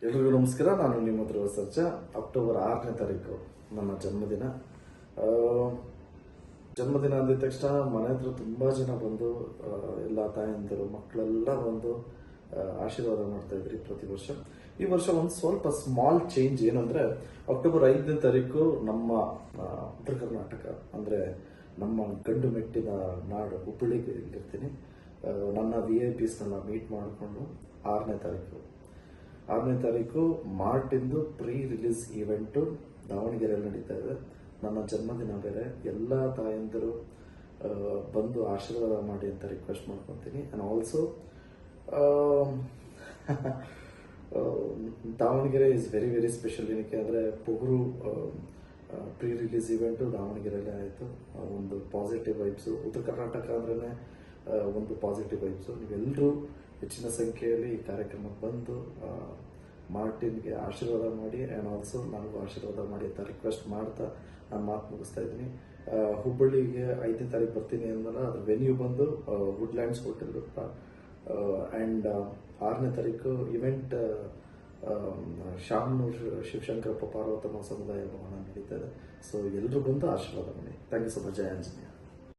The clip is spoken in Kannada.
ಎಲ್ರಿಗೂ ನಮಸ್ಕಾರ. ನಾನು ನಿಮ್ಮ ಧ್ರುವ ಸರ್ಜಾ. ಅಕ್ಟೋಬರ್ 6ನೇ ತಾರೀಕು ನನ್ನ ಜನ್ಮದಿನ. ಆ, ಜನ್ಮದಿನ ಅಂದಿದ ತಕ್ಷಣ ಮನೆ ಹತ್ರ ತುಂಬ ಜನ ಬಂದು ಎಲ್ಲ ತಾಯಂದಿರು ಮಕ್ಕಳೆಲ್ಲ ಬಂದು ಆಶೀರ್ವಾದ ಮಾಡ್ತಾ ಇದ್ರಿ ಪ್ರತಿ ವರ್ಷ. ಈ ವರ್ಷ ಒಂದು ಸ್ವಲ್ಪ ಸ್ಮಾಲ್ ಚೇಂಜ್ ಏನಂದ್ರೆ, ಅಕ್ಟೋಬರ್ 5ನೇ ತಾರೀಕು ನಮ್ಮ ಉತ್ತರ ಕರ್ನಾಟಕ ಅಂದ್ರೆ ನಮ್ಮ ಗಂಡು ಮೆಟ್ಟಿನ ನಾಡು ಹುಬ್ಬಳ್ಳಿಗೆ ಇರ್ತೀನಿ. ನನ್ನ VIPsನೆಲ್ಲ ಮೀಟ್ ಮಾಡಿಕೊಂಡು 6ನೇ ತಾರೀಕು ಮಾರ್ಟಿಂದು ಪ್ರೀ ರಿಲೀಸ್ ಈವೆಂಟು ದಾವಣಗೆರೆಯಲ್ಲಿ ನಡೀತಾ ಇದೆ. ನನ್ನ ಜನ್ಮದಿನ ಬೇರೆ. ಎಲ್ಲ ತಾಯಂದಿರು ಬಂದು ಆಶೀರ್ವಾದ ಮಾಡಿ ಅಂತ ರಿಕ್ವೆಸ್ಟ್ ಮಾಡ್ಕೊತೀನಿ. And also Davanagere is very very special. ಏನಕ್ಕೆ ಅಂದರೆ ಪೊಗರು ಪ್ರೀ ರಿಲೀಸ್ ಈವೆಂಟು ದಾವಣಗೆರೆಯಲ್ಲೇ ಆಯಿತು. ಒಂದು ಪಾಸಿಟಿವ್ ವೈಬ್ಸು. ಉತ್ತರ ಕರ್ನಾಟಕ ಅಂದ್ರೇ ಒಂದು ಪಾಸಿಟಿವ್ ವೈಬ್ಸು. ನೀವೆಲ್ಲರೂ ಹೆಚ್ಚಿನ ಸಂಖ್ಯೆಯಲ್ಲಿ ಈ ಕಾರ್ಯಕ್ರಮಕ್ಕೆ ಬಂದು ಮಾರ್ಟಿನ್ಗೆ ಆಶೀರ್ವಾದ ಮಾಡಿ ಆ್ಯಂಡ್ ಆಲ್ಸೋ ನನಗೂ ಆಶೀರ್ವಾದ ಮಾಡಿ ಅಂತ ರಿಕ್ವೆಸ್ಟ್ ಮಾಡ್ತಾ ನಾನು ಮಾತು ಮುಗಿಸ್ತಾ ಇದ್ದೀನಿ. ಹುಬ್ಬಳ್ಳಿಗೆ 5ನೇ ತಾರೀಕು ಬರ್ತೀನಿ ಅಂದಲ್ಲ, ಅದ್ರ ವೆನ್ಯೂ ಬಂದು ವುಡ್ಲ್ಯಾಂಡ್ಸ್ ಹೋಟೆಲ್. ಆ್ಯಂಡ್ 6ನೇ ತಾರೀಕು ಇವೆಂಟ್ ಶಾಮನೂರು ಶಿವಶಂಕರಪ್ಪ ಪಾರ್ವತಮ್ಮ ಸಮುದಾಯ ಭವನ ನಡೀತಾ ಇದೆ. ಸೊ ಎಲ್ಲರೂ ಬಂದು ಆಶೀರ್ವಾದ ಮಾಡಿ. Thank you so much. ಜಯ ಆಂಜನೇಯ.